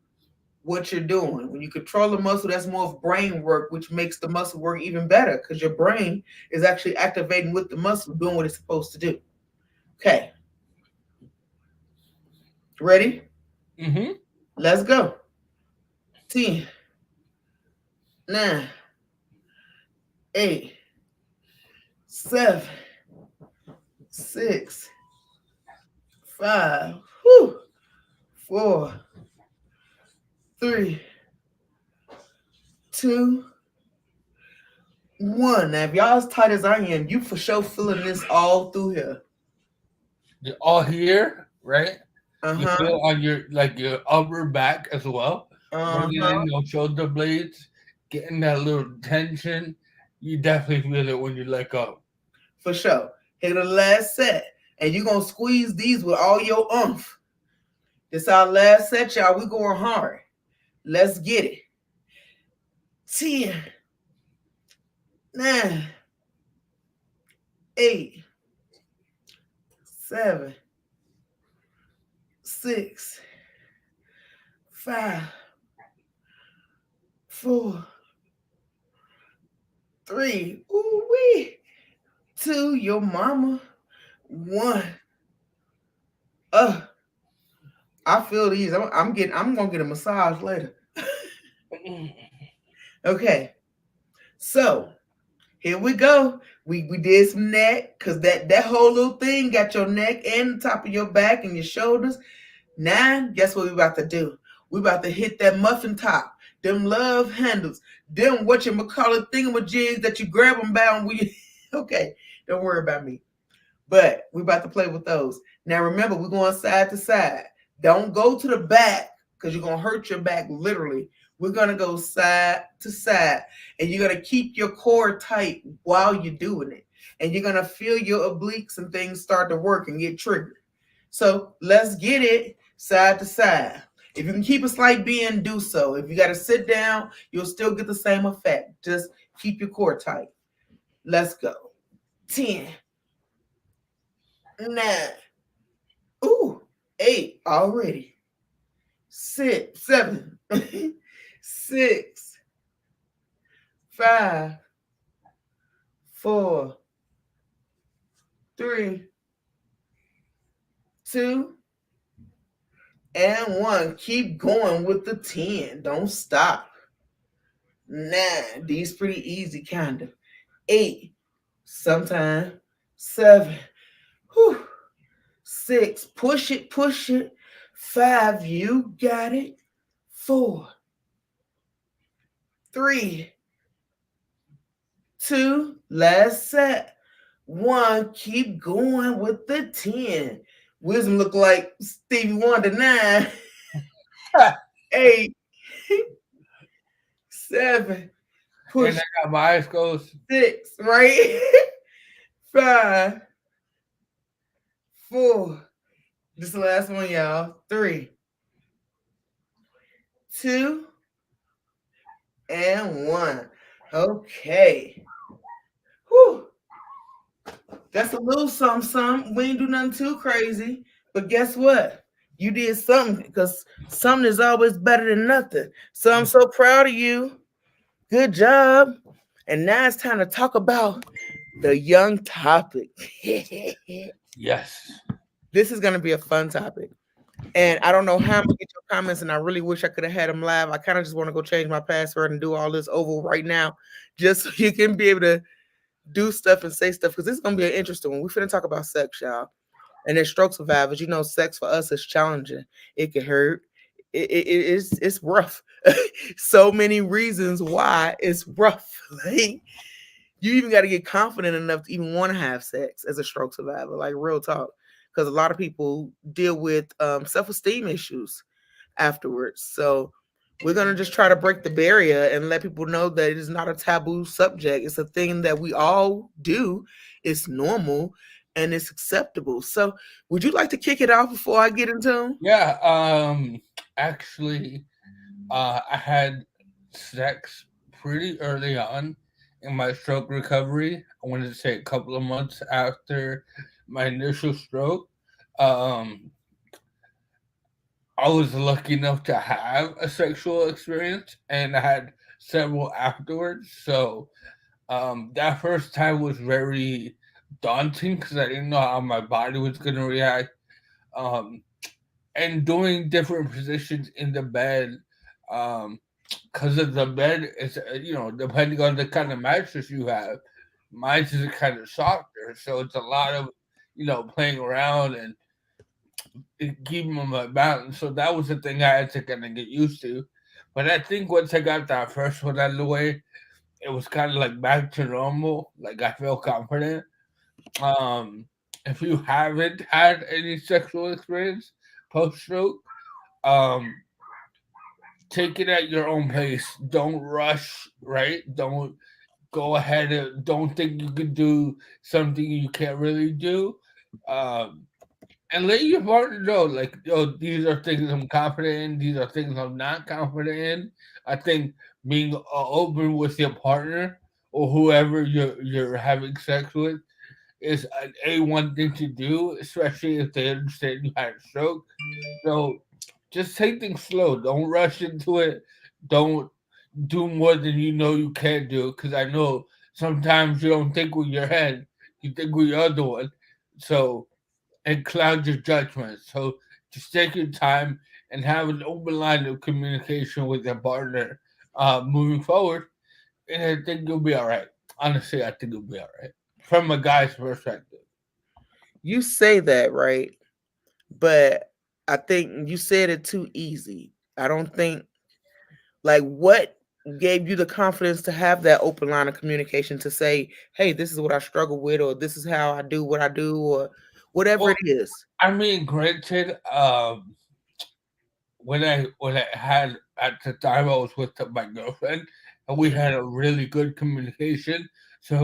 what you're doing. When you control the muscle, that's more of brain work, which makes the muscle work even better because your brain is actually activating with the muscle, doing what it's supposed to do. Okay. Ready? Mm-hmm. Let's go. 10, 9, 8, 7, 6, 5, 4, 3, 2, 1. Now, if y'all as tight as I am, you for sure feeling this all through here. You're all here, right? You Uh-huh. feel on your like your upper back as well, bringing Uh-huh. in those shoulder blades, getting that little tension. You definitely feel it when you let go. For sure. Hit the last set. And you're gonna squeeze these with all your oomph. This our last set, y'all. We going hard. Let's get it. 10, 9, 8, 7, 6, 5, 4, 3, ooh wee, 2, your mama, 1. I feel these. I'm gonna get a massage later. Okay, so here we go. We did some neck because that whole little thing got your neck and the top of your back and your shoulders. Now, guess what we about to do? We about to hit that muffin top, them love handles, them whatchamacallit thingamajigs that you grab them by and we okay, don't worry about me. But we about to play with those. Now remember, we're going side to side. Don't go to the back because you're gonna hurt your back literally. We're gonna go side to side, and you're gonna keep your core tight while you're doing it. And you're gonna feel your obliques and things start to work and get triggered. So let's get it side to side. If you can keep a slight bend, do so. If you got to sit down, you'll still get the same effect. Just keep your core tight. Let's go. 10, 9, ooh, 8 already. 6, 7, 6, 5, 4, 3, 2, and 1. Keep going with the 10. Don't stop. 9. These pretty easy, kind of. 8. Sometime. 7. Whew. 6. Push it, push it. 5. You got it. 4, 3, 2. Last set. 1. Keep going with the 10. Wisdom look like Stevie Wonder. 9. 8. 7. Push And I got my eyes closed. 6. Right. 5, 4. This is the last one, y'all. 3, 2, and 1. Okay. Whew. That's a little something. We ain't do nothing too crazy. But guess what? You did something because something is always better than nothing. So I'm so proud of you. Good job. And now it's time to talk about the young topic. Yes. This is going to be a fun topic. And I don't know how I'm gonna get your comments, and I really wish I could have had them live. I kind of just want to go change my password and do all this over right now, just so you can be able to do stuff and say stuff because this is gonna be an interesting one. We're finna talk about sex, y'all, and as stroke survivors, you know, sex for us is challenging. It can hurt. It's rough. So many reasons why it's rough. Like you even got to get confident enough to even want to have sex as a stroke survivor. Like real talk, because a lot of people deal with self-esteem issues afterwards. So We're gonna just try to break the barrier and let people know that it is not a taboo subject. It's a thing that we all do. It's normal and it's acceptable. So, would you like to kick it off before I get into 'em? Yeah, actually, I had sex pretty early on in my stroke recovery. I wanted to say a couple of months after my initial stroke. Um, I was lucky enough to have a sexual experience, and I had several afterwards. So that first time was very daunting because I didn't know how my body was going to react. Um, and doing different positions in the bed, because of the bed is, depending on the kind of mattress you have, mine's is kind of softer, so it's a lot of playing around and keeping my balance. So that was the thing I had to kind of get used to. But I think once I got that first one out of the way, it was kind of like back to normal. Like I feel confident. Um, if you haven't had any sexual experience post stroke, um, take it at your own pace. Don't rush, right? Don't go ahead and don't think you can do something you can't really do. Um, and let your partner know, like, yo, these are things I'm confident in. These are things I'm not confident in. I think being open with your partner or whoever you're having sex with is an A1 thing to do, especially if they understand you had a stroke. So just take things slow. Don't rush into it. Don't do more than you know you can do. Because I know sometimes you don't think with your head, you think with your other one. So, and cloud your judgment. So just take your time and have an open line of communication with your partner moving forward. And I think you'll be all right. Honestly, I think you'll be all right from a guy's perspective. You say that, right? But I think you said it too easy. I don't think like what gave you the confidence to have that open line of communication to say, "Hey, this is what I struggle with," or "This is how I do what I do," or whatever Well, it is. I mean, granted, when I had at the time I was with my girlfriend, and we Mhm. had a really good communication, so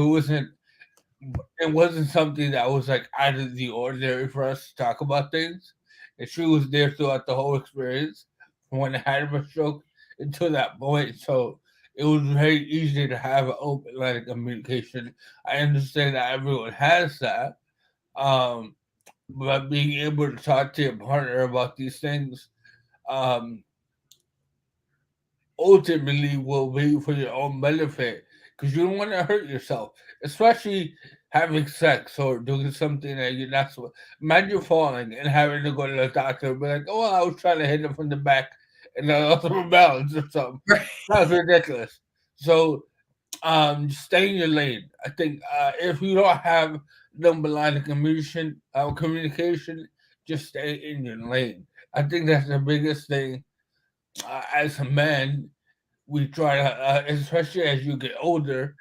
it wasn't something that was like out of the ordinary for us to talk about things. And she was there throughout the whole experience from when I had my stroke until that point. So it was very easy to have an open line of communication. I understand that everyone has that. Um, but being able to talk to your partner about these things um, ultimately will be for your own benefit because you don't want to hurt yourself, especially having sex or doing something that you're not supposed. Imagine falling and having to go to the doctor and be like, "Oh, I was trying to hit him from the back and I lost my balance or something." That's ridiculous. So, just stay in your lane. I think if you don't have number line of communication, just stay in your lane. I think that's the biggest thing as a man we try to, especially as you get older,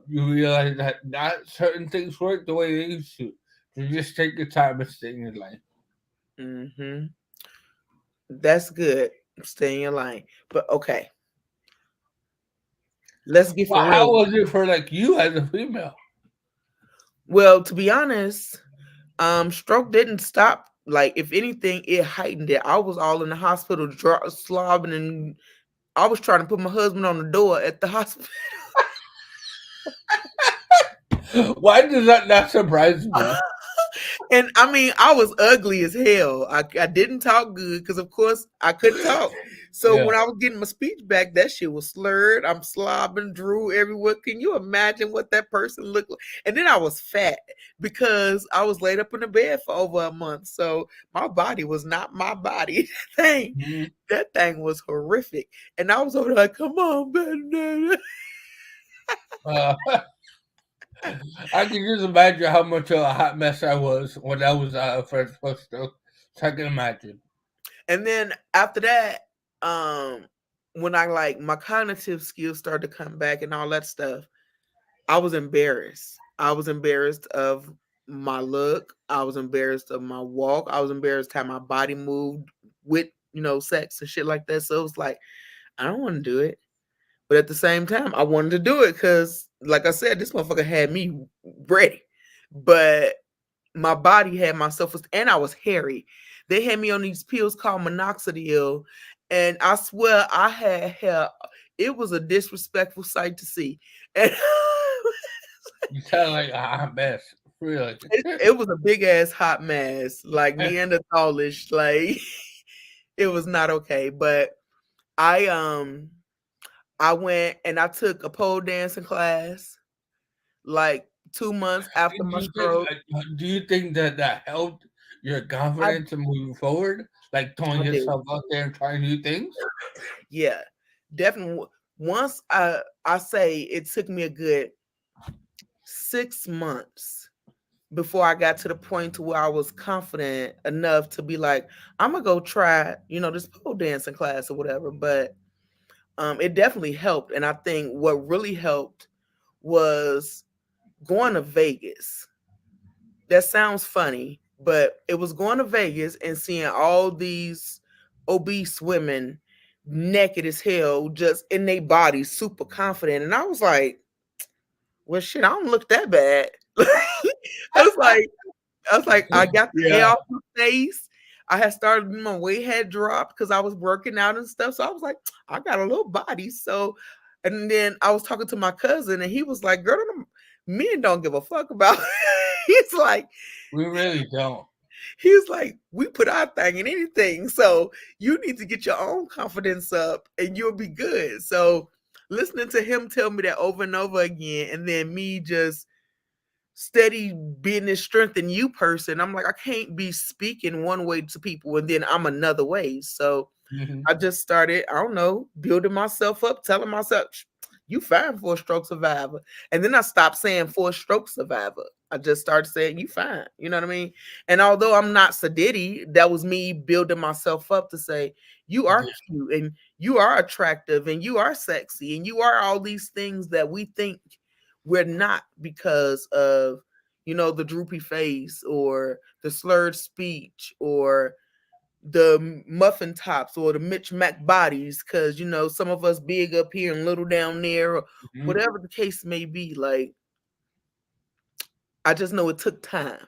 you realize that not certain things work the way they used to. So just take your time and stay in your lane. Mm-hmm. That's good. Stay in your lane. But okay, let's get Well, for how real. was it for like you as a female? Well, to be honest, stroke didn't stop. Like, if anything, it heightened it. I was all in the hospital, slobbing, and I was trying to put my husband on the door at the hospital. Why does that not surprise me? And I mean, I was ugly as hell. I didn't talk good because, of course, I couldn't talk. So Yeah. when I was getting my speech back, that shit was slurred. I'm slobbing, drew everywhere. Can you imagine what that person looked like? And then I was fat because I was laid up in the bed for over a month. So my body was not my body. thing, Mhm. that thing was horrific. And I was over there like, come on, baby. Uh, I can just imagine how much of a hot mess I was when I was first post stroke. So I can imagine. And then after that, um, when I like my cognitive skills started to come back and all that stuff, I was embarrassed. I was embarrassed of my look. I was embarrassed of my walk. I was embarrassed how my body moved with sex and shit like that. So it was like, I don't want to do it. But at the same time, I wanted to do it because, like I said, this motherfucker had me ready. But my body had myself, and I was hairy. They had me on these pills called minoxidil, and I swear I had hair. It was a disrespectful sight to see, and You sound like a hot mess, really. it was a big ass hot mess, like Neanderthalish. Like it was not okay. But I I went and I took a pole dancing class like 2 months after do my you think? stroke. Do you think that that helped your I confidence in moving forward, like throwing I did. yourself out there and trying new things? Yeah, definitely. Once I say it took me a good 6 months before I got to the point to where I was confident enough to be like, I'm gonna go try, this pole dancing class or whatever. But it definitely helped, and I think what really helped was going to Vegas. That sounds funny, but it was going to Vegas and seeing all these obese women naked as hell, just in their bodies, super confident. And I was like, well, shit, I don't look that bad. I was like, I got the hair Yeah, off my face. I had started, my weight had dropped because I was working out and stuff. So I was like, I got a little body. So, and then I was talking to my cousin, and he was like, girl, men don't give a fuck about. He's like, we really don't. He's like, we put our thing in anything. So you need to get your own confidence up and you'll be good. So listening to him tell me that over and over again, and then me just steady being this strength in you person, I'm like, I can't be speaking one way to people and then I'm another way. So Mhm. I just started, I don't know, building myself up, telling myself, you fine for a stroke survivor. And then I stopped saying for a stroke survivor. I just started saying, you fine. You know what I mean? And although I'm not sedity, that was me building myself up to say, you are Yeah. cute and you are attractive and you are sexy and you are all these things that we think we're not because of, the droopy face or the slurred speech or the muffin tops or the Mitch Mac bodies, because some of us big up here and little down there, or Mhm. whatever the case may be. Like, I just know it took time,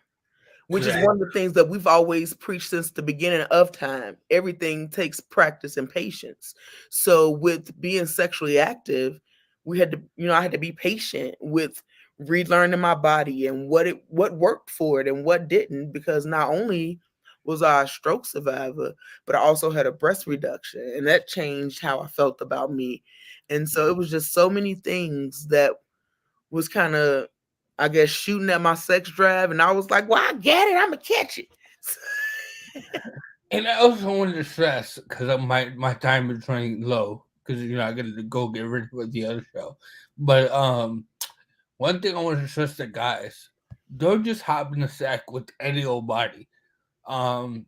which is Correct. one of the things that we've always preached since the beginning of time. Everything takes practice and patience. So with being sexually active, we had to, I had to be patient with relearning my body and what worked for it and what didn't, because not only was I a stroke survivor, but I also had a breast reduction, and that changed how I felt about me. And so it was just so many things that was kind of, I guess, shooting at my sex drive, and I was like, "Well, I get it. I'm gonna catch it." And I also wanted to stress because my time is running low because I got to go get ready for the other show. But one thing I want to stress to guys: don't just hop in a sack with any old body. Um,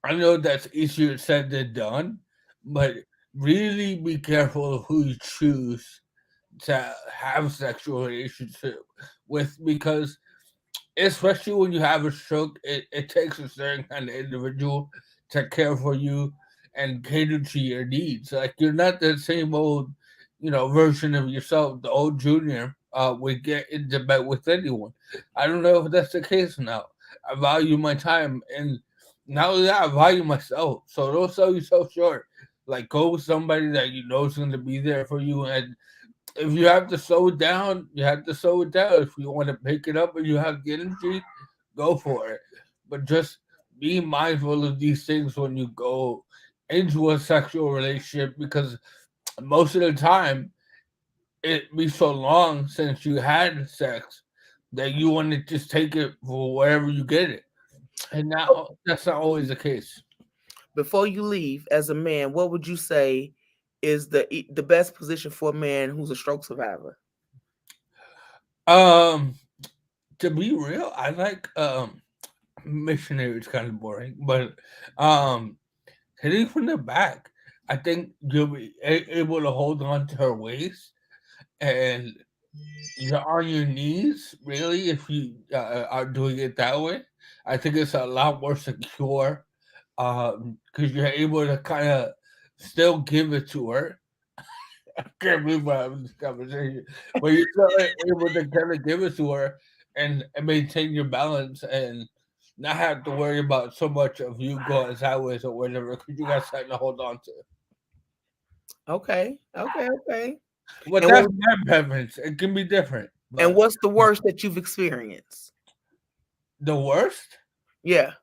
I know that's easier said than done, but really be careful of who you choose to have sexual relationship with, because especially when you have a stroke, it takes a certain kind of individual to care for you and cater to your needs. Like you're not the same old, version of yourself, the old junior would get into bed with anyone. I don't know if that's the case now. I value my time, and not only that, I value myself. So don't sell yourself short. Like go with somebody that you know is going to be there for you, and if you have to slow it down, you have to slow it down. If you want to pick it up and you have the energy, go for it. But just be mindful of these things when you go into a sexual relationship, because most of the time it be so long since you had sex that you want to just take it for wherever you get it. And now that's not always the case. Before you leave, as a man, what would you say is the best position for a man who's a stroke survivor? Um, to be real, I like missionary is kind of boring, but um hitting from the back, I think you'll be able to hold on to her waist, and you're on your knees, really, if you are doing it that way. I think it's a lot more secure because you're able to kind of still give it to her. I can't believe we're having this conversation, but you're still able to kind of give it to her and maintain your balance and not have to worry about so much of you going sideways or whatever because you got something to hold on to. Okay. Okay. But And that's what my preference. It can be different, and but what's the worst that you've experienced? the worst? Yeah.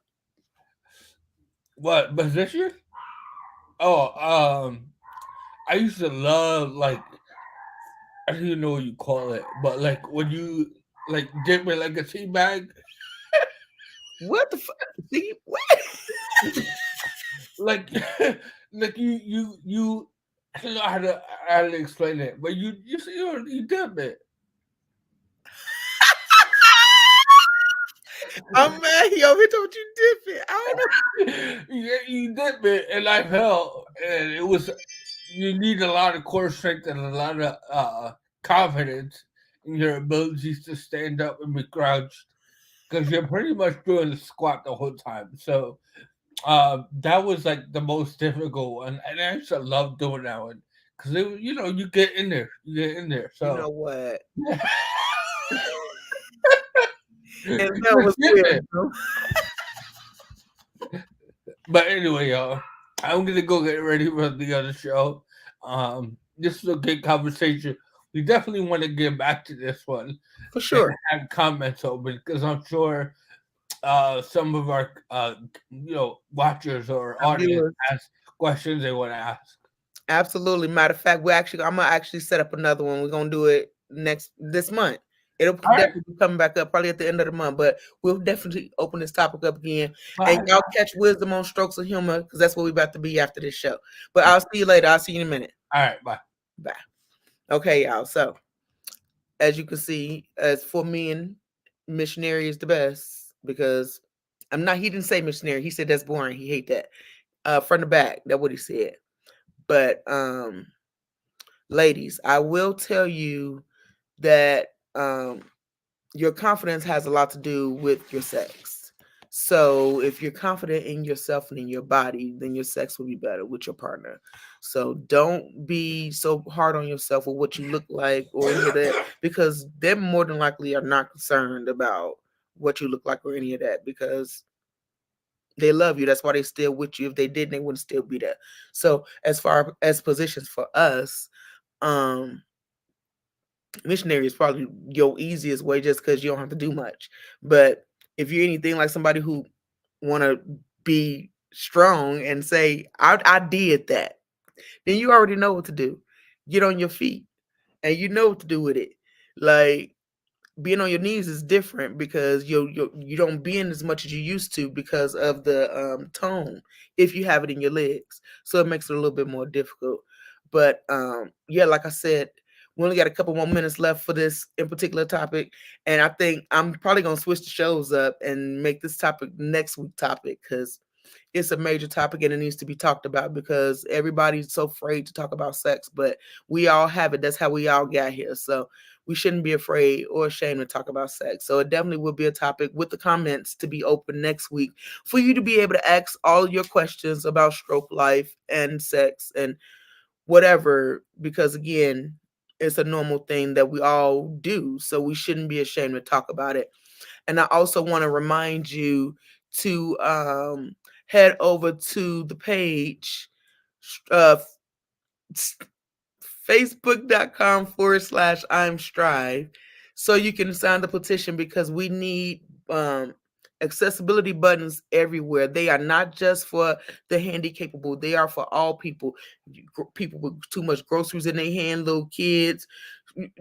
What position? Oh, I used to love like I don't even know what you call it, but like when you like dip it like a tea bag, What the fuck? See what? like like you I don't know how to explain it, but you dip it. I'm mad. He over here told you dip it. I don't You dip it, and I fell, and it was you need a lot of core strength and a lot of confidence in your abilities to stand up and be crouched because you're pretty much doing the squat the whole time. So that was like the most difficult one, and I used to love doing that one because you get in there, you get in there. You So know what? And that just was dip weird, it. bro. But anyway, y'all, I'm gonna go get ready for the other show. This is a good conversation. We definitely want to get back to this one For and sure. have comments open because I'm sure some of our watchers or Our audience viewers. has questions they want to ask. Absolutely. Matter of fact, I'm gonna actually set up another one. We're gonna do it this month. It'll All right, definitely be coming back up probably at the end of the month, but we'll definitely open this topic up again. And bye. y'all catch wisdom on strokes of humor because that's what we're about to be after this show. But I'll see you later. I'll see you in a minute. All right, bye. Bye. Okay, y'all. So as you can see, as for me and missionary is the best because he didn't say missionary. He said that's boring. He hate that. From the back, that's what he said. But ladies, I will tell you that your confidence has a lot to do with your sex. So if you're confident in yourself and in your body, then your sex will be better with your partner. So don't be so hard on yourself or what you look like or any of that, because they more than likely are not concerned about what you look like or any of that because they love you. That's why they still with you. If they didn't, they wouldn't still be there. So as far as positions for us, um, missionary is probably your easiest way just because you don't have to do much. But if you're anything like somebody who want to be strong and say, I did that, then you already know what to do. Get on your feet and you know what to do with it. Like being on your knees is different because you don't bend as much as you used to because of the tone if you have it in your legs, so it makes it a little bit more difficult. But yeah, like I said, we only got a couple more minutes left for this in particular topic, and I think I'm probably gonna switch the shows up and make this topic next week topic because it's a major topic and it needs to be talked about because everybody's so afraid to talk about sex, but we all have it. That's how we all got here. So we shouldn't be afraid or ashamed to talk about sex. So it definitely will be a topic with the comments to be open next week for you to be able to ask all your questions about stroke life and sex and whatever, because again, it's a normal thing that we all do. So we shouldn't be ashamed to talk about it. And I also want to remind you to head over to the page, uh, facebook.com/I'm Strive, so you can sign the petition because we need accessibility buttons everywhere. They are not just for the handy capable, they are for all people. People with too much groceries in their hand, little kids,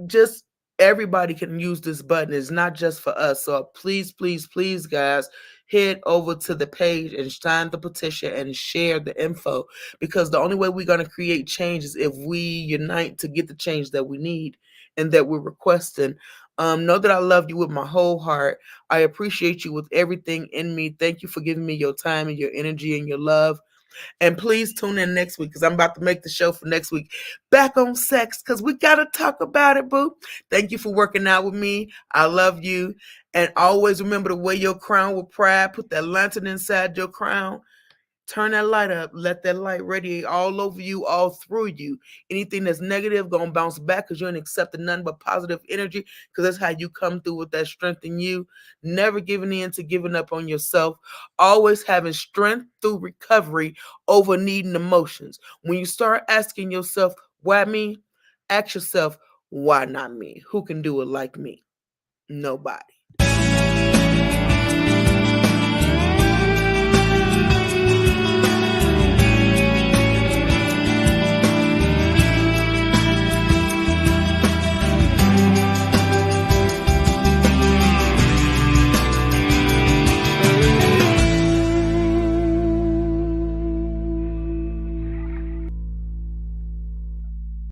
just everybody can use this button. It's not just for us. So please, please, please, guys, head over to the page and sign the petition and share the info, because the only way we're going to create change is if we unite to get the change that we need and that we're requesting. Know that I love you with my whole heart. I appreciate you with everything in me. Thank you for giving me your time and your energy and your love. And please tune in next week because I'm about to make the show for next week back on sex because we got to talk about it, boo. Thank you for working out with me. I love you. And always remember to wear your crown with pride. Put that lantern inside your crown. Turn that light up. Let that light radiate all over you, all through you. Anything that's negative gonna bounce back because you ain't accepting nothing but positive energy. Because that's how you come through with that strength in you. Never giving in to giving up on yourself. Always having strength through recovery over needing emotions. When you start asking yourself, why me? Ask yourself, why not me? Who can do it like me? Nobody.